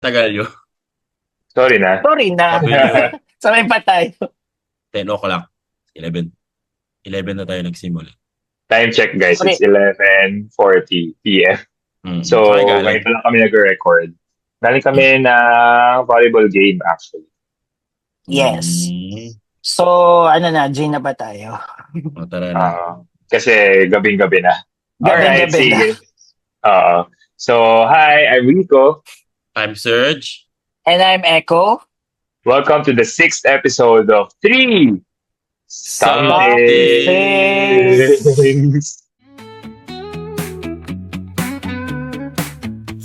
Tagal yun. Sorry na. Sorry na. Sabi Sabay pa tayo. 10 o'clock. 11. 11 na tayo nagsimula. Time check, guys. Sorry. It's 11:40 p.m. So, Saan kayo galing? ngayon pa lang kami nag-record. Galing kami na volleyball game, actually. Yes. Mm. So, ano na, G na ba tayo? O, tara na. Kasi gabing-gabi na. Alright, Gabi-gabi na. sige. So, hi, I'm Rico. I'm Serge. And I'm Echo. Welcome to the 6th episode of 3 Somethings.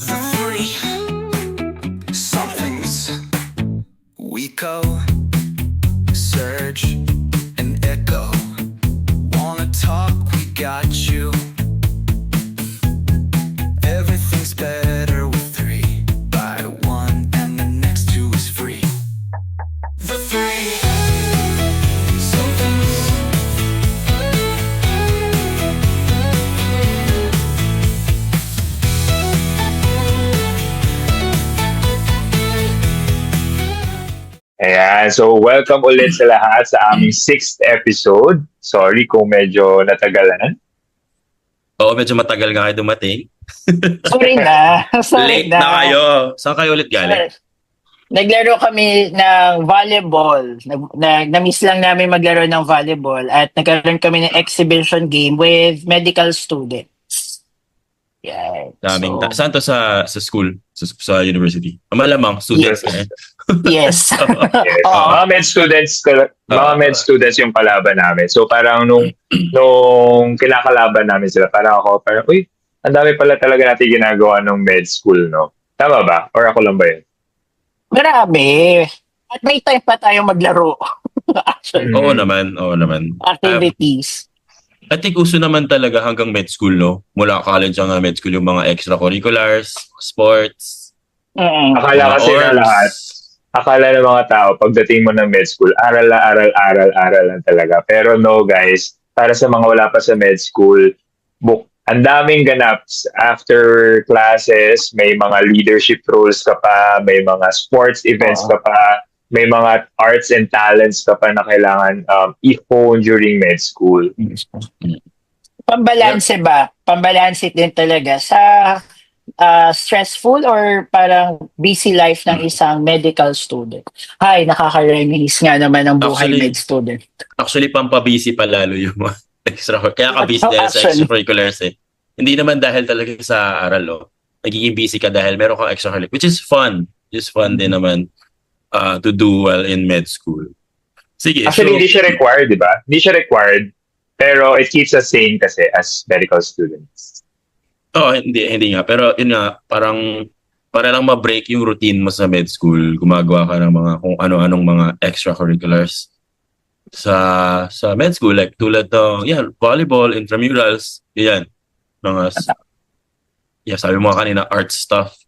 The three somethings. Rico, Serge, and Echo. Wanna talk? We got you. Everything's better with three. Buy one and the next two is free. The three somethings. Ayan, so welcome ulit sa lahat sa aming 6th episode. Sorry kung medyo natagalan. Oo, medyo matagal nga kayo dumating. Sorry na. Sorry Late na kayo. Saan kayo ulit galing? Naglaro kami ng volleyball. Na-miss lang namin maglaro ng volleyball at nagkaroon kami ng exhibition game with medical students. Yeah. Daming So, saan to sa school? Sa university? Malamang students Yes. na eh. yes. Yes. Oo. Mga med students yung kalaban namin. So parang nung kinakalaban namin sila, parang uy, ang dami pala talaga natin ginagawa ng med school, no? Tama ba? Or ako lang ba yun? Marami. At may time pa tayo maglaro. Actually, Oo naman. activities. I think uso naman talaga hanggang med school, no? Mula college hanggang med school yung mga extracurriculars, sports, Mm. Akala mga kasi na orgs. lahat, akala ng mga tao, pagdating mo ng med school, aral lang talaga. Pero no, guys, para sa mga wala pa sa med school, ang daming ganaps after classes, may mga leadership roles ka pa, may mga sports events ka pa, may mga arts and talents ka pa na kailangan i-hone during med school. Pambalanse ba? Pambalanse din talaga sa stressful or parang busy life ng isang medical student. Ay, nakaka-reminisce nga naman ang buhay Actually, med student. Actually, pampabisi pa lalo yung mga kaya ka busy dahil sa Actually. extracurriculars eh. Hindi naman dahil talaga sa aral, oh. Nagiging busy ka dahil meron kang extracurricular, which is fun. It's fun din naman to do well in med school. Sige, Actually, hindi siya required, di ba? Hindi siya required, pero it keeps us sane kasi as medical students. hindi nga. Pero yun nga, parang para lang ma-break yung routine mo sa med school, gumagawa ka ng mga kung ano-anong mga extracurriculars sa med school, like tulad ng volleyball, intramurals, yan. Sabi mo kanina, art stuff.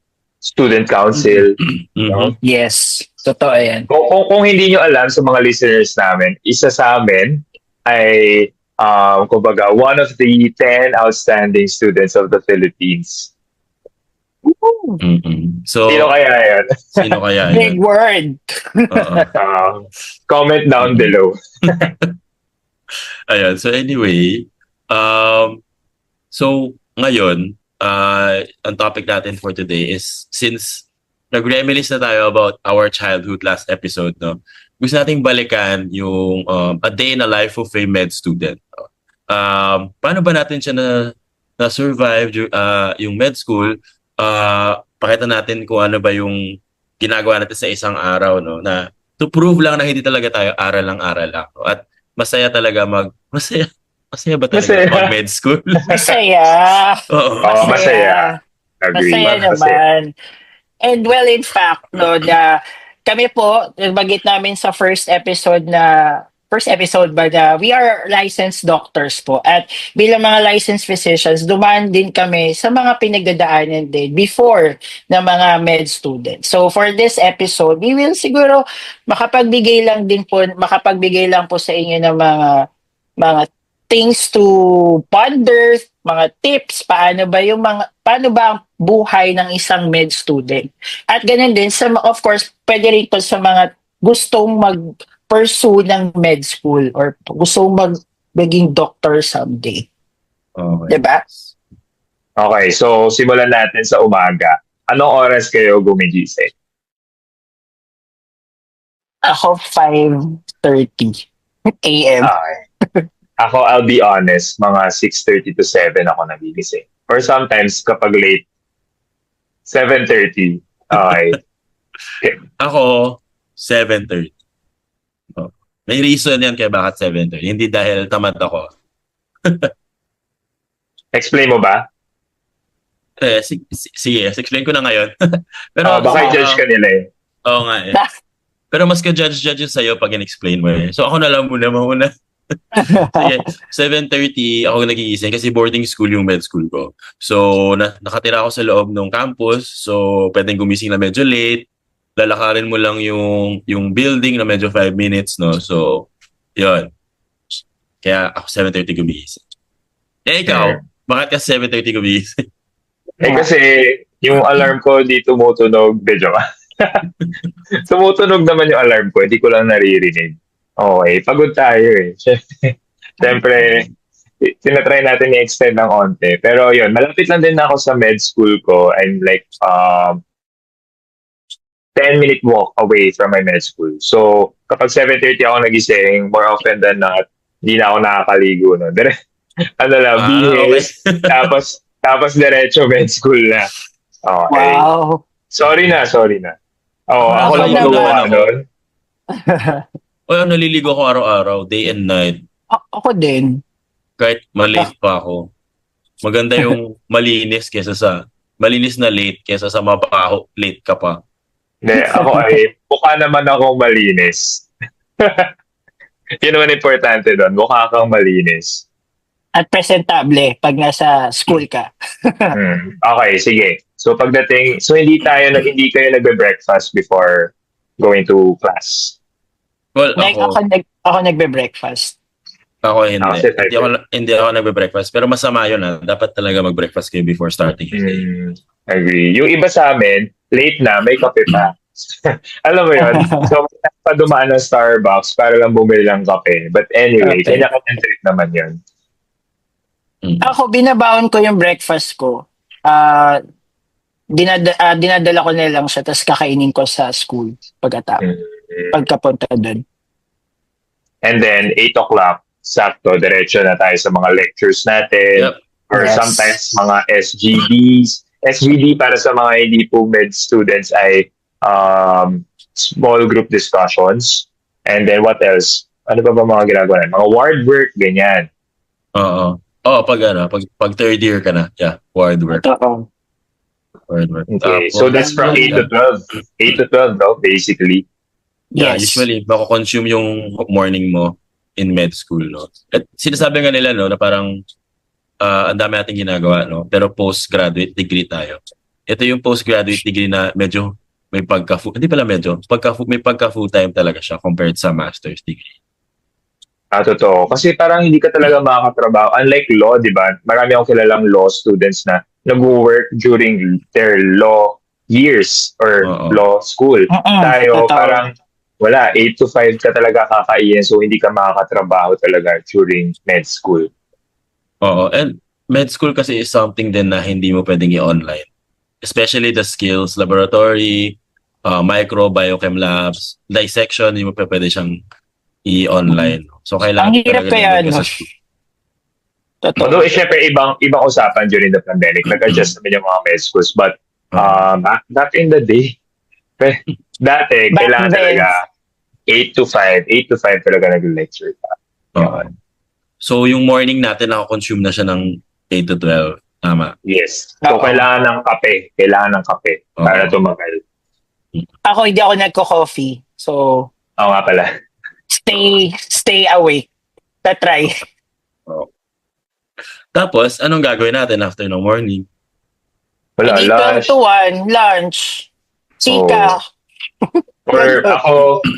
Student council. Mhm. Yes, totoo yan. Kung hindi nyo alam sa mga listeners namin, isa sa amin ay kumbaga, one of the 10 outstanding students of the Philippines. Mhm. So, Sino kaya yan? sino kaya Big yun? word. Oo. Comment down below. Ayan. So anyway, so ngayon, ang topic natin for today is since nag-reminisce na tayo about our childhood last episode, no? Gusto nating balikan yung a day in the life of a med student. Paano ba natin siya na-survive yung med school? Pakita natin kung ano ba yung ginagawa natin sa isang araw, no? Na to prove lang na hindi talaga tayo aral lang. No? At masaya talaga masaya ba talaga Masaya. mag-med school? Masaya. Oo. Masaya. Agree. Masaya naman. And well, in fact, no, kami po, nabanggit namin sa first episode ba na we are licensed doctors po. At bilang mga licensed physicians, dumaan din kami sa mga pinagdadaanan din before na mga med students. So for this episode, we will siguro makapagbigay lang po sa inyo ng mga things to ponder, mga tips, paano ba ang buhay ng isang med student. At ganun din, of course, pwede rin to sa mga gustong mag-pursue ng med school or gustong maging doctor someday. Okay. Diba? Okay, so simulan natin sa umaga. Anong oras kayo gumigising? Ako, 5:30 a.m. Okay. Ako, I'll be honest, mga 6:30 to 7 ako nagigising. Or sometimes, kapag late, 7:30. Okay. Ako, 7:30. Oh. May reason yan kaya bakit 7:30. Hindi dahil tamad ako. Explain mo ba? Sige, explain ko na ngayon. Pero Baka i-judge ka nila eh. Oo nga eh. Pero mas ka-judge yun sa'yo pag in-explain mo eh. So ako na lang mauna. Sige, 7:30 ako nagigising kasi boarding school yung med school ko. So nakatira ako sa loob ng campus. So pwedeng gumising na medyo late. Lalakarin mo lang yung building na medyo 5 minutes, no? So, yun. Kaya ako 7:30 gumising. Ikaw, bakit ka 7:30 gumising? Kasi yung alarm ko di tumutunog. Medyo tumutunog naman yung alarm ko. Hindi ko lang naririnig. Okay, pagod tayo eh. Siyempre, tinatry natin i-extend ng onte. Pero yun, malapit lang din ako sa med school ko. I'm like 10-minute walk away from my med school. So, kapag 7:30 ako nagising, more often than not, hindi na ako nakakaligo. No? Bihis. Okay. tapos diretso med school na. Okay. Wow. Sorry na. Ako lang naman magawa ako. nun. Naliligo ko araw-araw, day and night. Ako din. Kahit malate pa ako. Maganda yung malinis na late kesa sa mabaho, late ka pa. Hindi, ako ay, mukha naman akong malinis. Yun naman importante doon, mukha kang malinis. At presentable pag nasa school ka. Okay, sige. So hindi kayo nagbe-breakfast before going to class. Well, Like, ako nagbe-breakfast. Ako hindi. Kasi Hindi ako nagbe-breakfast. Pero masama yun Dapat talaga mag-breakfast kayo before starting your day. Agree. Yung iba sa amin, late na, may kape pa. Alam mo yun? So, pa dumaan ng Starbucks para lang bumili ng kape. But anyway, Okay. kanya-kanya trip naman yun. Ako, binabaon ko yung breakfast ko. Dinadala ko na lang siya, tapos kakainin ko sa school pagkapunta doon. And then, 8 o'clock, sakto, diretso na tayo sa mga lectures natin. Yep. Or Yes. sometimes mga SGDs. SGD para sa mga hindi po med students ay small group discussions. And then what else? Ano ba mga ginagawa natin? Mga ward work, ganyan. Oo. Pag third year ka na. Yeah, ward work. Totoo. Ward work. Okay, so that's from 8 to 12. 8 to 12, no? Basically. Yeah, Yes. usually, mako-consume yung morning mo in med school, no? At sinasabi nga nila, no, na parang ang dami nating ginagawa, no? Pero postgraduate degree tayo. Ito yung postgraduate degree na medyo may may pagka-full-time talaga siya compared sa master's degree. Totoo. Kasi parang hindi ka talaga makakatrabaho. Unlike law, di ba? Marami akong kilalang law students na nag-work during their law years or law school. Tayo, totoo. parang wala, 8 to 5 ka talaga kakain, so hindi ka makakatrabaho talaga during med school. Oo. And med school kasi is something din na hindi mo pwedeng i-online. Especially the skills, laboratory, micro, biochem labs, dissection, hindi mo pwede siyang i-online. So, kailangan Ang hirap talaga kaya, nandun ka no? sa school. Totoo. Although, syempre, ibang usapan during the pandemic. Nag-adjust naman yung mga med schools. But, back in the day, dati, Back kailangan then. talaga 8 to 5 talaga nag-lecture ka. Oo. So, yung morning natin, nakakonsume na siya ng 8 to 12. Tama. Yes. So, Oo. kailangan ng kape. Para tumagal. Ako, hindi ako nagko-coffee. So, Oo nga pala. stay awake. Try. Tapos, anong gagawin natin after ng morning? Wala, Hindi lunch. 12 to 1, lunch. Sika. Or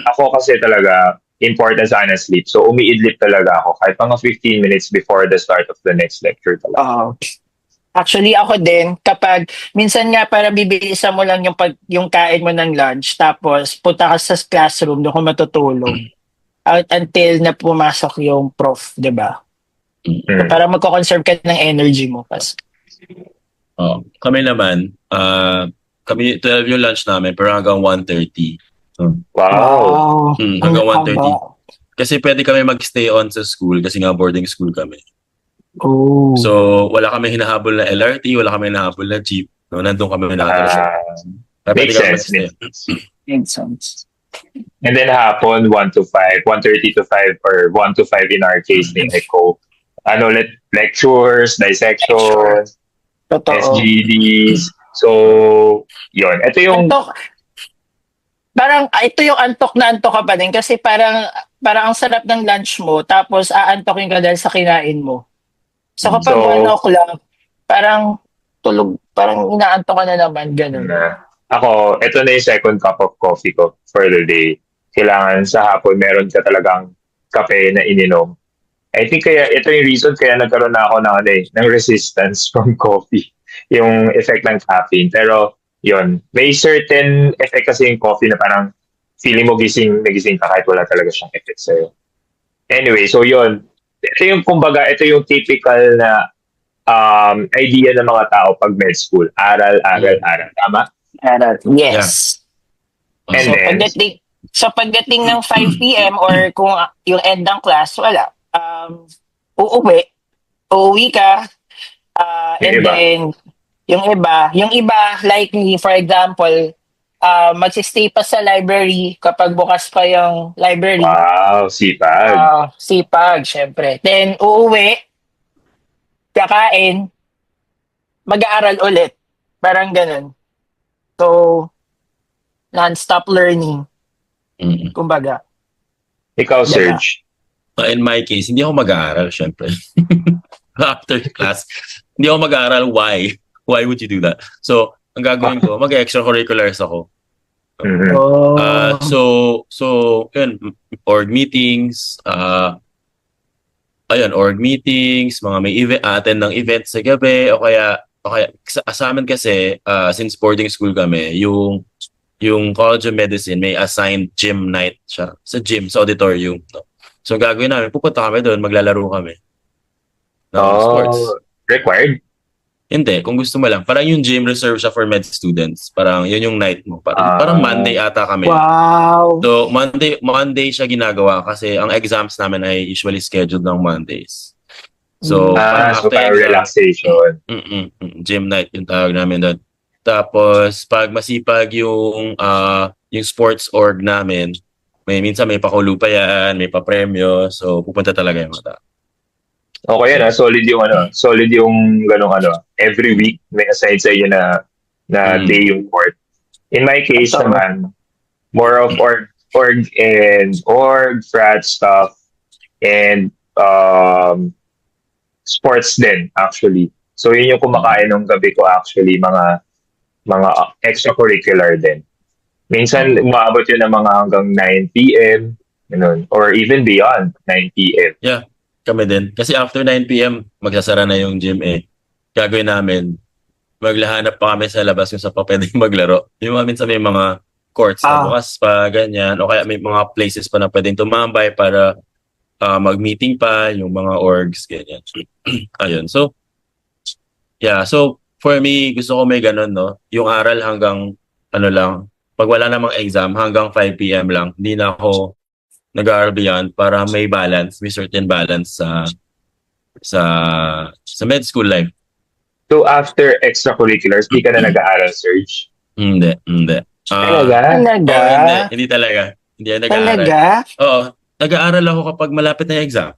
ako kasi talaga, important sa akin ng sleep. So, umiidlip talaga ako kahit mga 15 minutes before the start of the next lecture talaga. Actually, ako din, kapag minsan nga para bibilisan mo lang yung kain mo ng lunch, tapos punta ka sa classroom, doon ka matutulog. Out until na pumasok yung prof, di ba? Mm. Para magko-conserve ka ng energy mo. Kami naman, kami 12 yung lunch namin pero hanggang 1:30. Wow. Hanggang Ang 1:30. haba. Kasi pwede kami mag-stay on sa school kasi nga boarding school kami. Oh. So, wala kami hinahabol na LRT, wala kami hinahabol na jeep. No, nandun kami nakatira. Kaya Makes pwede kami sense. mag-stay. Makes sense. And then hapon, 1 to 5, 1:30 to 5, or 1 to 5 in our case, ni Echo. Lectures, dissection, Totoo. SGDs. So, yun. Ito yung... Antok. Parang, ito yung antok na antok ka pa din kasi parang ang sarap ng lunch mo tapos aantokin ka dahil sa kinain mo. So kapag So, 1 o'clock, parang tulog, parang inaantok ka na naman, ganun. Ako, ito na yung second cup of coffee ko for the day. Kailangan sa hapon, meron ka talagang kape na ininom. I think kaya, ito yung reason kaya nagkaroon na ako ng resistance from coffee. Yung effect ng caffeine. Pero, yun, may certain effect kasi yung coffee na parang feeling mo nagising ka kahit wala talaga siyang effect sa'yo. Anyway, so yun. Ito yung, kumbaga, ito yung typical na idea ng mga tao pag med school. Aral. Tama? Yes. And So then, pagdating ng 5 p.m. or kung yung end ng class, wala. Uuwi ka, and iba. then yung iba, like me, for example, magsistay pa sa library kapag bukas pa yung library. Wow, sipag. Sipag, syempre. Then, uuwi, kakain, mag-aaral ulit. Parang ganun. So, non-stop learning, kumbaga. Ikaw, Diba? Serge. In my case, hindi ako mag-aaral, syempre. After class, hindi ako mag-aaral. Why? Why would you do that? So, ang gagawin ko, mag-extracurriculars ako. Mhm. So, yun, org meetings, mga may event, attend ng events sa gabi, o kaya sa amin kasi, since boarding school kami, yung College of Medicine may assigned gym night siya. Sa gym, sa auditorium. No? So, ang gagawin namin, pupunta kami doon, maglalaro kami. Sports. Required? Hindi, kung gusto mo lang. Parang yung gym reserve siya for med students. Parang yun yung night mo. Parang Monday ata kami. Wow. So, Monday siya ginagawa kasi ang exams namin ay usually scheduled ng Mondays. So, So parang relaxation. Gym night yung tawag namin doon. Tapos, pag masipag yung sports org namin, minsan may pakulo pa yan, may papremyo. So, pupunta talaga yung mga tao. Okay yan, solid yung ganong every week may assign sa iyo na day yung court. In my case naman, more of org frat stuff, and sports din actually. So yun yung kumakain ng gabi ko actually, mga extracurricular din. Minsan umaabot yun ng mga hanggang 9 p.m. Ganun, or even beyond 9 p.m. Yeah. Kami din. Kasi after 9 p.m., magsasara na yung gym eh. Gagawin namin, maglahanap pa kami sa labas kung saan pa pwedeng maglaro. Yung minsan may mga courts na bukas pa, ganyan. O kaya may mga places pa na pwedeng tumambay para mag-meeting pa, yung mga orgs, ganyan. Ayun. So, yeah. So, for me, gusto ko may ganun, no? Yung aral hanggang, lang, pag wala namang exam, hanggang 5 p.m. lang. Hindi na ako nag-aaral beyond para may balance, may certain balance sa med school life. So after extracurriculars, di ka na nag-aaral, Serge? Hindi. Talaga? Hindi talaga. Hindi ako nag-aaral. Talaga? Oo. Nag-aaral ako kapag malapit na yung exam.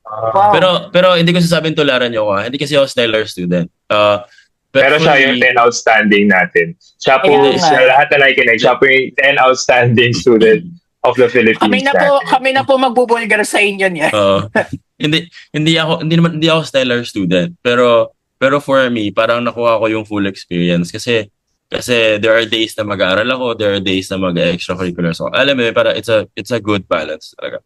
Wow. Pero hindi ko sasabing tularan niyo ako. Hindi kasi ako stellar student. Pero siya yung 10 outstanding natin. Siya po, sa lahat na nakikinig, siya po yung 10 outstanding student of the Philippines. Kami na po magbubulgar sa inyo niya. Hindi ako stellar student, pero for me parang nakuha ko yung full experience kasi Kasi there are days na mag-aaral ako, there are days na mag-extracurricular. So, alam mo, para it's a good balance talaga.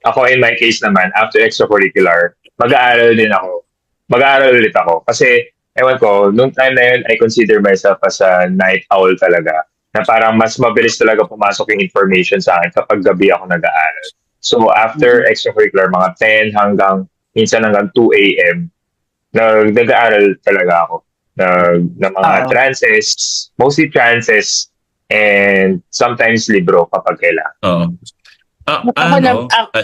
Ako, in my case naman, after extracurricular, mag-aaral din ako. Mag-aaral ulit ako. Kasi, ewan ko, nung time na yun, I consider myself as a night owl talaga. Na parang mas mabilis talaga pumasok yung information sa akin kapag gabi ako nag-aaral. So, after extracurricular, mga 10 minsan hanggang 2 a.m., nag-aaral talaga ako. Ng mga trances, mostly trances, and sometimes libro kapag kailangan. Oo.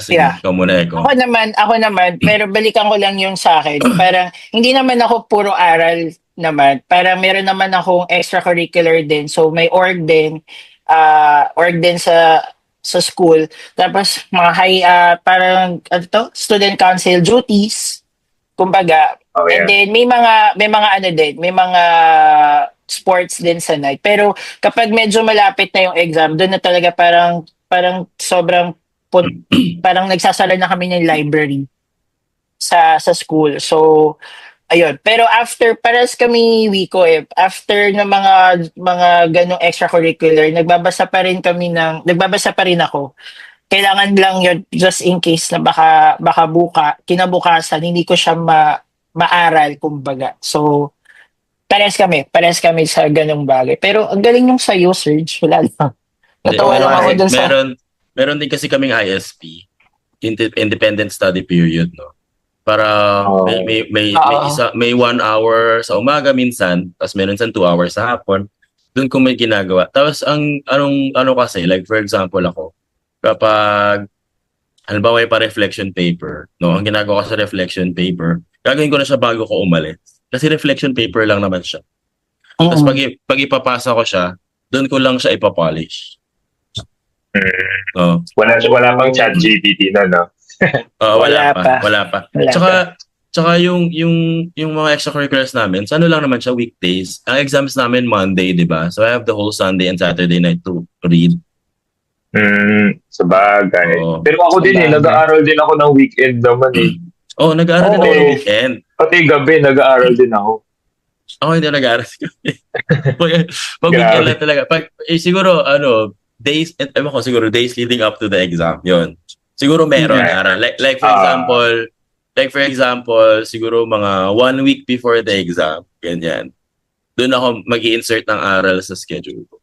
Sige, yeah. ikaw muna, Eko. Ako naman, pero balikan ko lang yung sa akin. Parang, hindi naman ako puro aral naman. Parang meron naman akong extracurricular din. So, may org din sa school. Tapos, mga parang, student council duties. Kumbaga. Oh, yeah. And then, may mga sports din sa night. Pero, kapag medyo malapit na yung exam, doon na talaga parang sobrang parang nagsasara na kami ng library sa school. So, ayun. Pero paras kami Wiko after ng mga ganong extracurricular, nagbabasa pa rin ako. Kailangan lang yun just in case na baka kinabukasan hindi ko siya maaral kumbaga. So, pares kami sa ganong bagay. Pero ang galing yung sa'yo, Serge. Wala lang. Natawa lang ako dun sa... Meron din kasi kaming ISP, Independent Study Period, no? Para may 1 hour sa umaga minsan, tapos meron sa 2 hours sa hapon. Doon ko may ginagawa. Tapos ano kasi, like for example ako, kapag halimbawa may pa-reflection paper, no? Ang ginagawa ko sa reflection paper, gagawin ko na siya bago ko umalis. Kasi reflection paper lang naman siya. Tapos pag ipapasa ko siya, doon ko lang siya ipapolish. Wala pang chat GPT no? Wala pa. Tsaka yung mga extracurriculars namin, sa ano lang naman siya, weekdays. Ang exams namin Monday, di ba? So I have the whole Sunday and Saturday night to read. Sabagay. Pero ako din nag-aaral din ako ng weekend naman nag-aaral din ako ng weekend. Pati gabi, nag-aaral din ako. Ako hindi nag-aaral sa gabi. Pag weekend lang talaga. Siguro, days leading up to the exam. Yun. Siguro meron aral. Like for example, siguro mga 1 week before the exam, ganyan. Doon ako mag-i-insert ng aral sa schedule ko.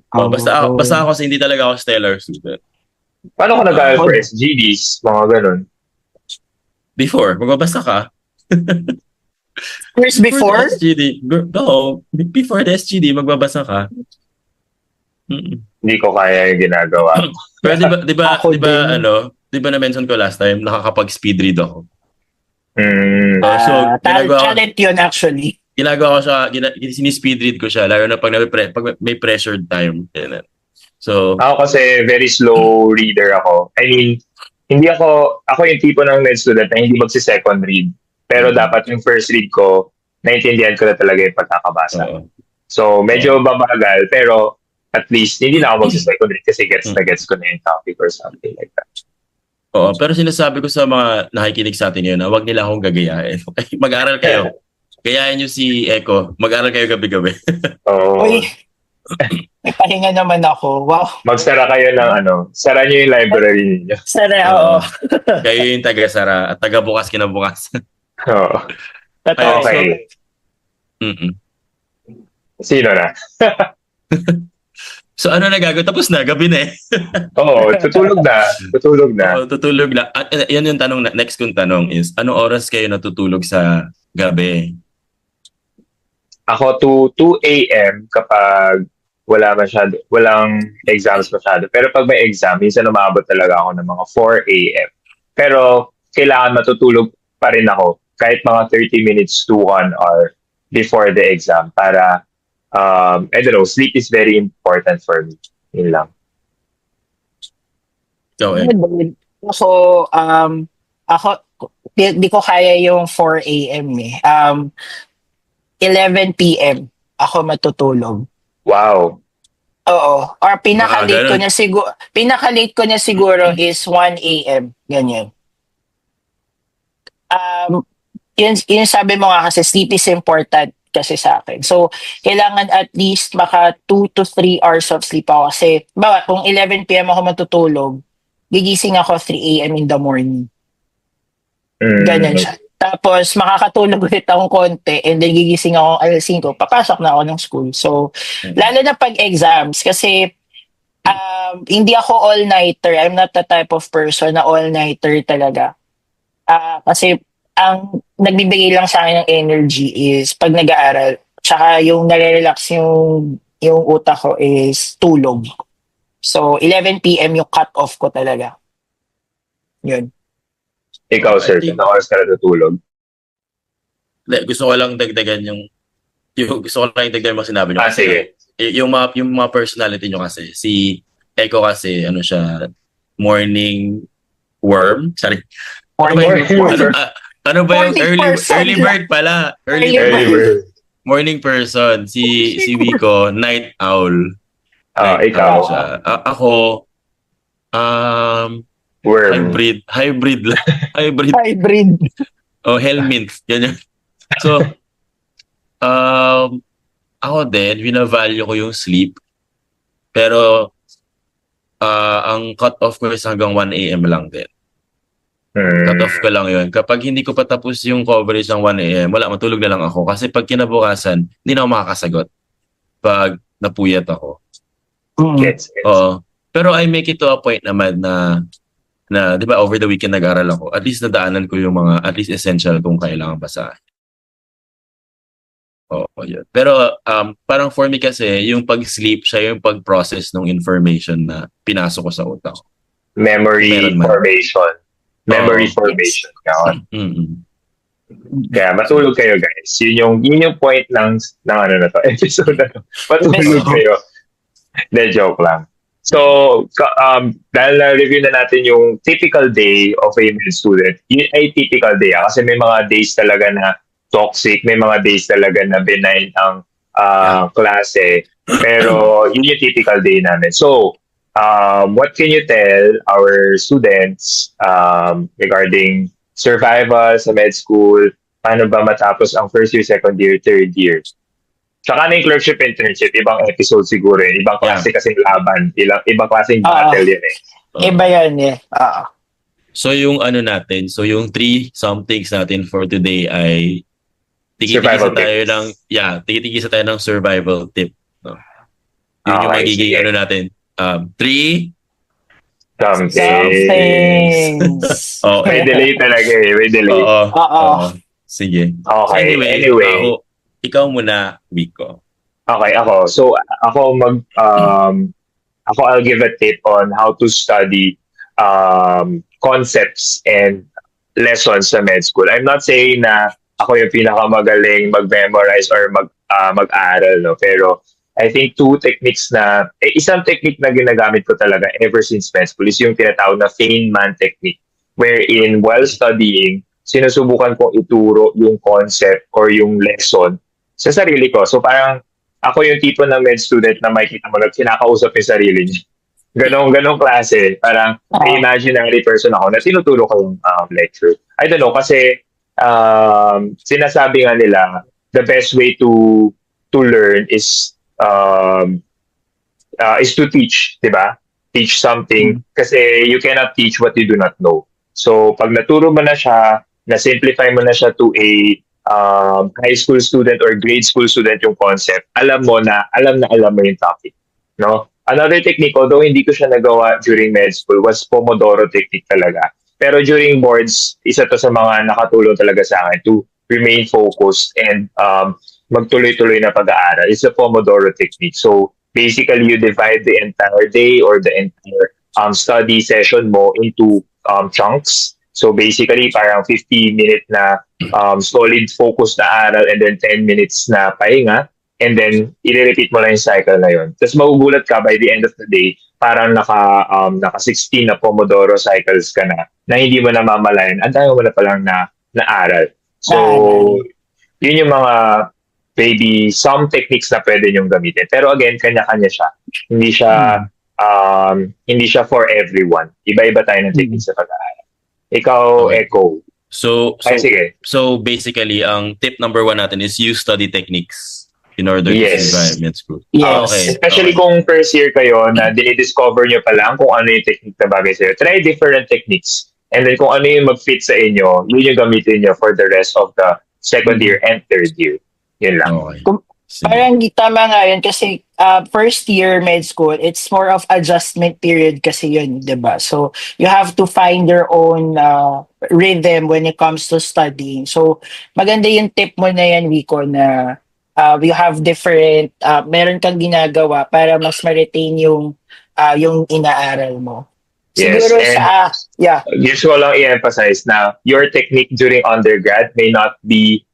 Basta ako kasi hindi talaga ako stellar student. Paano ka nag-aaral for SGDs? Mga ganun. Before, magbabasa ka. Before? Before the SGD, magbabasa ka. Hindi ko kaya yung ginagawa. Pero di ba na-mention ko last time, nakakapag-speed read ako. So, talent yun actually. Ginagawa ko siya, sinispeed read ko siya, lalo na pag may pressured time. So, ako kasi very slow reader ako. I mean, hindi ako yung tipo ng med student na hindi magsi-second read. Pero dapat yung first read ko, naintindihan ko na talaga yung pagkakabasa. So, medyo babagal, pero at least, hindi na ako magsa-second read kasi gets ko na yung topic or something like that. Oo, pero sinasabi ko sa mga nakikinig sa atin yun na huwag nila akong gagayahin. Okay? Mag-aral kayo. Gayahin nyo si Eko. Mag-aral kayo gabi-gabi. Uy, may pahinga naman ako. Wow. Magsara kayo ng sara nyo yung library ninyo. Sara, oo. Kayo yung taga-sara at taga-bukas kinabukas. Oo. Okay. Sino na? So ano na gagawin? Tapos na, gabi na eh. Tutulog na. Tutulog na. At yan yung tanong, next kong tanong is, anong oras kayo natutulog sa gabi? Ako 2 a.m. kapag walang exams masyado. Pero pag may exam, minsan umabot talaga ako ng mga 4 a.m. Pero kailangan matutulog pa rin ako kahit mga 30 minutes to 1 hour before the exam para I don't know, sleep is very important for me. Yun lang. Ako, di ko kaya yung 4 a.m. 11 p.m. ako matutulog. Wow. Oo. Or pinaka-late ko na siguro is 1 a.m. Ganyan. Yun sabi mo nga kasi sleep is important. kasi sa akin. So, kailangan at least maka 2 to 3 hours of sleep ako. Kasi, bawa, kung 11 p.m. ako matutulog, gigising ako 3 a.m. in the morning. Ganun siya. Tapos, makakatulog ulit akong konti and then gigising ako alas 5, papasok na ako ng school. So, lalo na pag exams kasi hindi ako all-nighter. I'm not the type of person na all-nighter talaga. Kasi ang nagbibigay lang sa akin ng energy is pag nag-aaral. Tsaka yung nare-relax yung utak ko is tulog. So, 11 p.m. yung cut-off ko talaga. Yun. Ikaw, sir, I think- kung oras ka natutulog? Gusto ko lang dagdagan yung gusto ko lang dagdagan yung mga sinabi nyo. Sige. Yung mga personality nyo kasi, si Echo kasi, ano siya, morning worm? Sorry. Ano ba yung, Morning worm. ano ba yung Morning person early bird pala? Early Early bird. Morning person. Si Vico, night owl. Night Ikaw, owl siya. Ako, worm. hybrid lang. Hybrid. Hybrid. Oh, helmet. Ganyan. So, ako din, binavalue ko yung sleep. Pero, ang cut-off ko is hanggang 1 a.m. lang din. Cut-off ko lang yun. Kapag hindi ko pa tapos yung coverage ng 1 a.m., wala, matulog na lang ako. Kasi pag kinabukasan, hindi na ako makakasagot. Pag napuyat ako. Gets. Oo. Pero I make it to a point naman na di ba, over the weekend nag-aral ako. At least nadaanan ko yung mga, at least essential kung kailangan basahin. Oo, yun. Pero parang for me kasi, yung pag-sleep, siya yung pag-process ng information na pinasok ko sa utak ko. Memory Meron man. formation. Memory Oo. formation. Yun. Mm-mm. Kaya matulog kayo, guys. Yun yung point ng ano na to, episode na to. Matulog kayo. De, joke lang. So, dahil na-review na natin yung typical day of a med student, yun ay typical day. Kasi may mga days talaga na toxic, may mga days talaga na benign ang klase. Pero yun yung typical day namin. So, what can you tell our students regarding survival sa med school? Paano ba matapos ang first year, second year, third year? Tsaka na yung clerkship internship, ibang episode siguro eh. Ibang klase kasing laban. Ibang klaseng battle yun eh. Iba yan eh. So yung ano natin, so yung 3 somethings natin for today ay Survival tigitigisa tayo ng survival tip. No? Yun yung Okay, magiging sige. ano natin. 3 Things. Oh, May delay talaga eh. May delay. Oo. Sige. Okay, Anyway. Ikaw muna, Vico. Okay, ako. So, ako I'll give a tip on how to study concepts and lessons sa med school. I'm not saying na ako yung pinakamagaling mag-memorize or mag-aaral, no? Pero I think 2 techniques isang technique na ginagamit ko talaga ever since med school is yung tinatawag na Feynman technique, wherein while studying, sinusubukan kong ituro yung concept or yung lesson sa sarili ko. So parang ako yung tipo ng med student na makikita mo kinakausap yung sarili niya. Ganong klase. Parang may imaginary person ako na tinuturo ko yung lecture. I don't know, kasi sinasabi nga nila, the best way to learn is to teach, di ba? Teach something. Kasi you cannot teach what you do not know. So pag naturo mo na siya, na-simplify mo na siya to a high school student or grade school student yung concept, alam mo yung topic, no? Another technique, although hindi ko siya nagawa during med school, was Pomodoro technique talaga. Pero during boards, isa to sa mga nakatulong talaga sa akin to remain focused and magtuloy-tuloy na pag-aaral. It's a Pomodoro technique. So basically, you divide the entire day or the entire study session mo into chunks. So basically, parang 50-minute na solid focus na aral and then 10 minutes na pahinga. And then, i-repeat mo lang yung cycle na yun. Tapos magugulat ka by the end of the day, parang naka 16 na Pomodoro cycles ka na hindi mo namamalayan. Ang dami mo na palang na aral. So, yun yung mga maybe some techniques na pwede nyong gamitin. Pero again, kanya-kanya siya. Hindi siya for everyone. Iba-iba tayo ng techniques sa pag-aaral. Ikaw, Okay. Echo. So, Ay, sige. so basically, ang tip number 1 natin is use study techniques in order to Yes. survive med school. Yes. Okay. Especially okay. kung first year kayo na dinidiscover nyo pa lang kung ano yung technique na bagay sa'yo. Try different techniques. And then kung ano yung mag-fit sa inyo, yun yung gamitin nyo for the rest of the second year and third year. Yun lang. Okay. Sige. Parang di tama nga yun kasi first year med school, it's more of adjustment period kasi yun, di ba? So, you have to find your own rhythm when it comes to studying. So, maganda yung tip mo na yan, Rico, na you have different, meron kang ginagawa para mas ma-retain yung inaaral mo. Yes, Siguro and yeah. gusto ko lang i-emphasize na your technique during undergrad may not be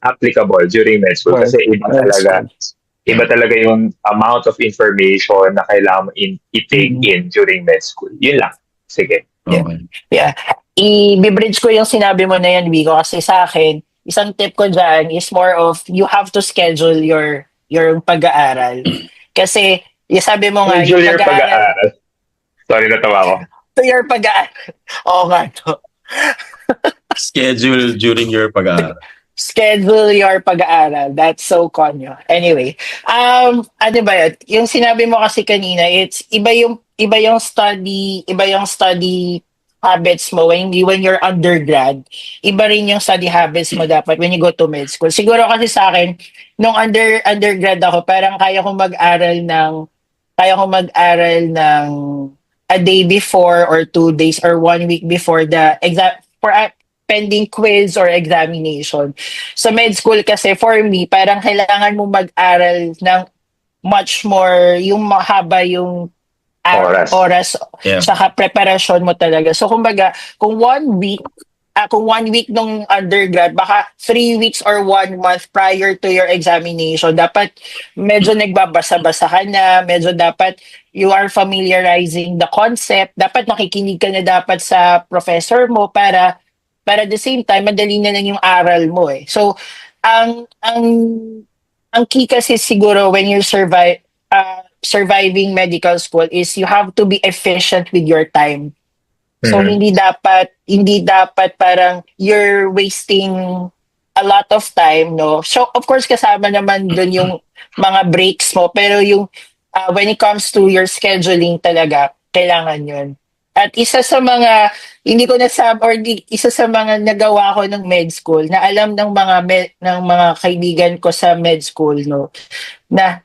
applicable during med school kasi iba talaga yung amount of information na kailangan mo i-take in during med school. Yun lang. Sige. Okay. Yeah. I-bridge ko yung sinabi mo na yan, Vico, kasi sa akin, isang tip ko dyan is more of you have to schedule your pag-aaral. Kasi, sabi mo nga, Schedule your pag-aaral. Sorry, natawa ko. To your pag-aaral. Oo nga to. Schedule during your pag-aaral. Schedule your pag-aaral. That's so konyo. Anyway, ano ba yun? Yung sinabi mo kasi kanina, it's iba yung study habits mo when you're undergrad. Ng rin yung study habits mo dapat when you go to med school. Siguro kasi sa akin, nung undergrad ako, parang kaya kong mag-aral ng a day before or 2 days or 1 week before the exam for a pending quiz or examination. Sa med school kasi for me, parang kailangan mo mag-aral ng much more, yung mahaba yung oras Yeah. saka preparasyon mo talaga. So kumbaga, kung 1 week nung undergrad, baka 3 weeks or 1 month prior to your examination, dapat medyo nagbabasa-basa ka na, medyo dapat you are familiarizing the concept, dapat nakikinig ka na dapat sa professor mo para at the same time, madali na lang yung aral mo eh. So, ang key kasi siguro when you're surviving medical school is you have to be efficient with your time. So hindi dapat parang you're wasting a lot of time, no? So of course kasama naman dun yung mga breaks mo, pero yung when it comes to your scheduling talaga, kailangan yun. At isa sa mga isa sa mga nagawa ko ng med school na alam ng mga kaibigan ko sa med school, no, na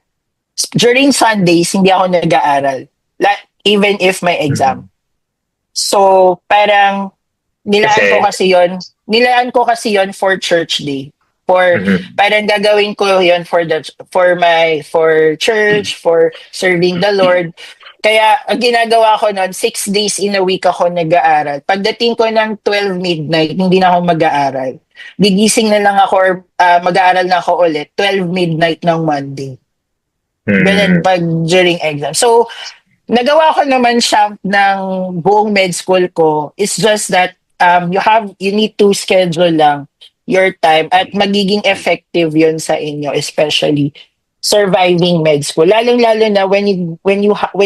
during Sundays hindi ako nag-aaral, even if may exam. So parang nilaan ko kasi yon for church day, parang gagawin ko yon for church, for serving the Lord. Kaya ang ginagawa ko noon, 6 days in a week ako nag-aaral. Pagdating ko ng 12 midnight, hindi na ako mag-aaral. Gigising na lang ako or mag-aaral na ako ulit 12 midnight ng Monday. Ganun pag during exam. So, nagawa ko naman siya ng buong med school ko. It's just that you need to schedule lang your time at magiging effective yun sa inyo, especially surviving med school. Lalong-lalo na when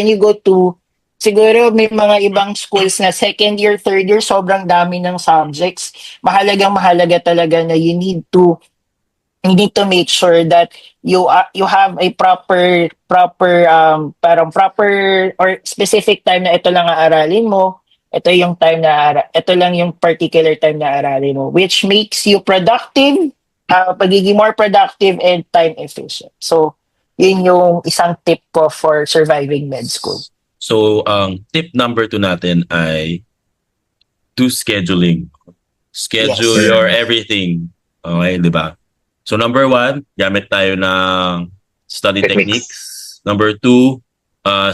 you go to, siguro may mga ibang schools na second year, third year, sobrang dami ng subjects. Mahalaga talaga na you need to make sure that you have a proper or specific time na ito lang aaralin mo. Ito lang yung particular time na aralin mo, which makes you productive, pagiging more productive and time efficient. So, yun yung isang tip ko for surviving med school. So, tip number 2 natin ay do scheduling. Schedule Yes. your everything. Okay, di ba? So, number 1, gamit tayo ng study techniques. Number 2,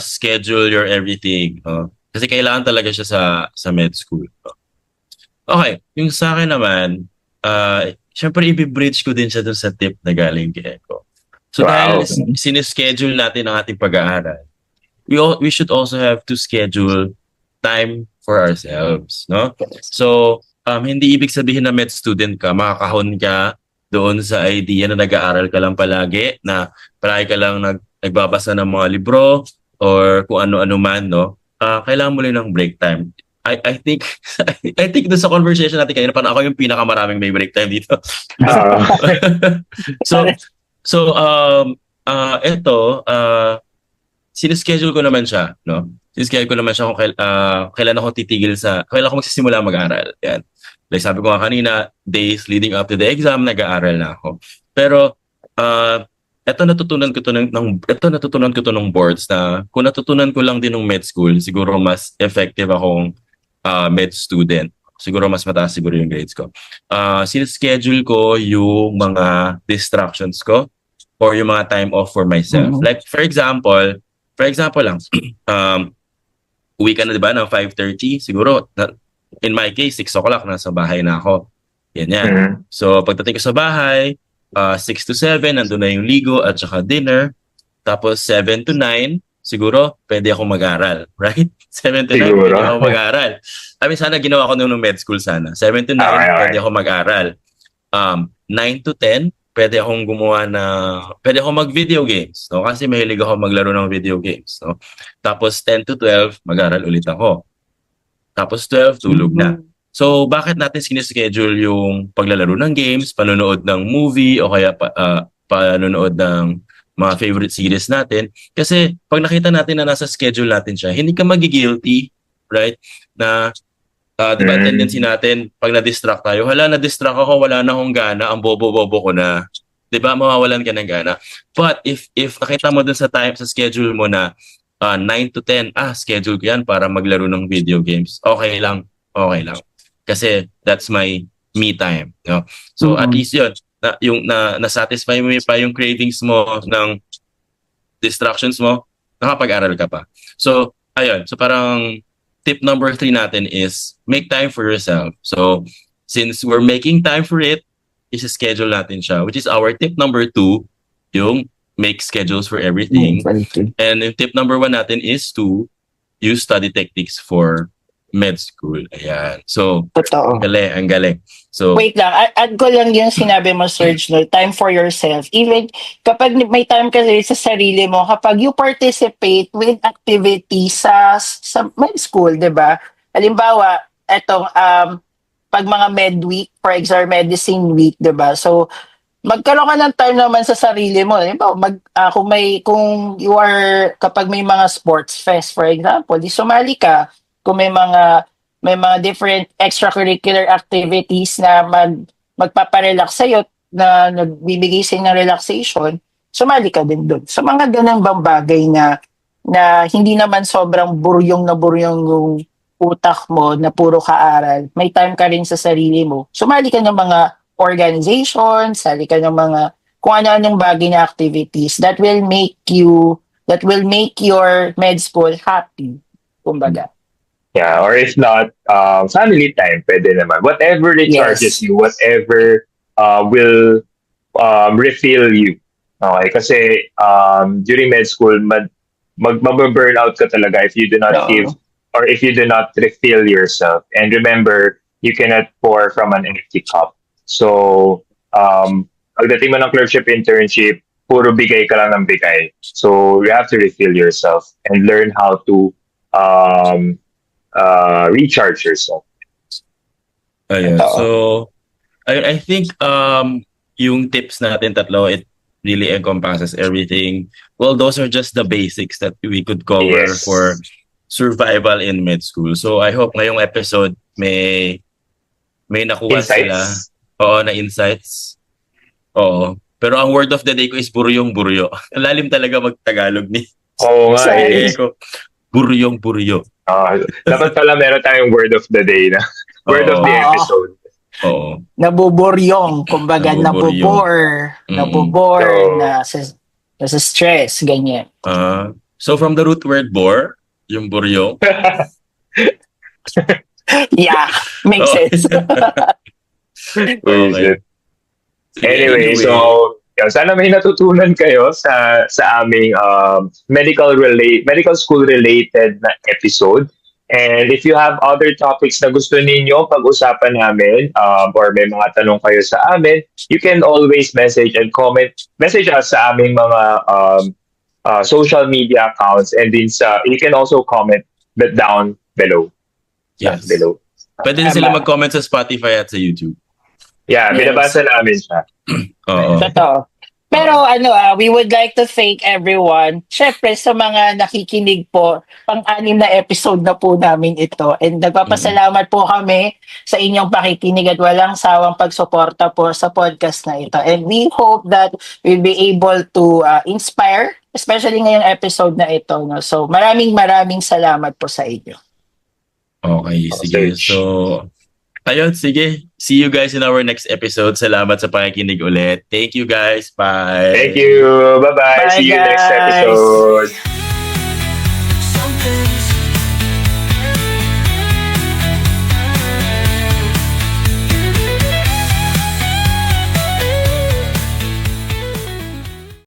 schedule your everything. Kasi kailangan talaga siya sa med school. Okay, yung sa akin naman, syempre i-bridge ko din siya dun sa tip na galing kay Echo. So dahil sinischedule natin ang ating pag-aaral, we should also have to schedule time for ourselves, no? So, hindi ibig sabihin na med student ka, makakahon ka doon sa idea na nag-aaral ka lang palagi, na palagi ka lang nagbabasa ng mga libro or kung ano-ano man, no? Kailangan mo rin ng break time. I think I think doon sa conversation natin kanina parang ako yung pinakamaraming may break time dito. Ah, so ito sineschedule ko naman siya, no? Sineschedule ko naman siya kung kailan ako titigil kailan ako magsisimula mag-aral. Yan. Like sabi ko nga kanina, days leading up to the exam, nag-aaral na ako. Pero ito natutunan ko to ng boards na kung natutunan ko lang din ng med school, siguro mas effective akong med student. Siguro mas mataas siguro yung grades ko. Sineschedule ko yung mga distractions ko or yung mga time off for myself. Mhm. Like for example lang, uwi ka na 'di ba ng 5:30, siguro in my case 6 o'clock nasa bahay na ako. Yan. mm, So pagdating ko sa bahay, 6 to 7 nandun na yung ligo at saka dinner. Tapos 7 to 9 siguro pwede ako mag-aral, right? 7 to 9 Siguro. pwede ako mag-aral. I mean, sana ginawa ko nung med school sana. 7 to 9 Okay. pwede ako mag-aral. 9 to 10 pwede akong pwede akong mag-video games, no? Kasi mahilig ako maglaro ng video games, no? Tapos 10 to 12 mag-aral ulit ako. Tapos 12 tulog na. So, bakit natin sineschedule yung paglalaro ng games, panonood ng movie, o kaya panonood ng mga favorite series natin? Kasi pag nakita natin na nasa schedule natin siya, hindi ka magi-guilty, right? Na, di ba, tendency natin, pag na-distract tayo, na-distract ako, wala na akong gana, ang bobo-bobo ko na. Di ba, mawawalan ka ng gana. But if nakita mo dun sa schedule mo na 9 to 10, schedule ko yan para maglaro ng video games. Okay lang. Kasi that's my me time. You know? So at least yun, na-satisfy mo pa yung cravings mo ng distractions mo, nakapag-aral ka pa. So, ayun. So parang tip number 3 natin is make time for yourself. So since we're making time for it, is-schedule natin siya, which is our tip number 2, yung make schedules for everything. And yung tip number 1 natin is to use study techniques for med school. Ayan. So, Totoo. ang galing. So, Wait lang, add ko lang yung sinabi mo, Serge, no? Time for yourself. Even kapag may time ka rin sa sarili mo, kapag you participate with activities sa med school, di ba? Halimbawa, etong pag mga med week, for example, medicine week, di ba? So, magkaroon ka ng time naman sa sarili mo. Halimbawa, kung you are, kapag may mga sports fest, for example, di sumali ka. Kung may mga different extracurricular activities na magpaparelax sa'yo, na nagbibigay sa'yo ng relaxation, sumali ka din doon. Sa mga ganang bang bagay na hindi naman sobrang buryong yung utak mo na puro kaaral, may time ka rin sa sarili mo. Sumali ka ng mga organizations, sali ka ng mga kung ano-anong bagay na activities that will make your med school happy. Kumbaga. Yeah, or if not, family time, pwede naman. Whatever recharges Yes. you, whatever will refill you. Okay, kasi during med school, mag-burnout ka talaga if you do not Oo. give or if you do not refill yourself. And remember, you cannot pour from an empty cup. So, pagdating mo ng clerkship internship, puro bigay ka lang ng bigay. So, you have to refill yourself and learn how to recharge yourself. ayun. Oo. So, I think yung tips natin tatlo, it really encompasses everything. Well, those are just the basics that we could cover Yes. for survival in med school. So, I hope ngayong episode may nakuha sila. Insights. Oo, na insights. Oo. Pero ang word of the day ko is buryong-buryo. Ang lalim talaga mag-Tagalog ni Oo nga Sorry. eh. ko. Buryong-buryo. Dapat pala meron tayong word of the day na. Word of the Oo. episode. Oo. Nabuburyong, kumbaga Nabuburyong. nabubor, So- nasa stress, ganyan. So from the root word bore, yung buryo. Yeah, makes Oo. sense. Okay. Anyway, so yun, sana may natutunan kayo sa aming medical school related na episode. And if you have other topics na gusto ninyo pag-usapan namin or may mga tanong kayo sa amin, you can always message us sa aming mga social media accounts, and din you can also comment that down below. down Yes. below. Pwede din Tama. sila mag-comment sa Spotify at sa YouTube. Yeah, Yes. binabasa namin siya. Oo. Totoo. Pero we would like to thank everyone. Syempre sa mga nakikinig po, pang-anim na episode na po namin ito. And nagpapasalamat po kami sa inyong pakikinig at walang sawang pagsuporta po sa podcast na ito. And we hope that we'll be able to inspire, especially ngayong episode na ito. No? So maraming salamat po sa inyo. Okay, sige. Search. So, ayun, sige. See you guys in our next episode. Salamat sa pakikinig ulit. Thank you guys. Bye. Thank you. Bye-bye. Bye, See you next guys. episode.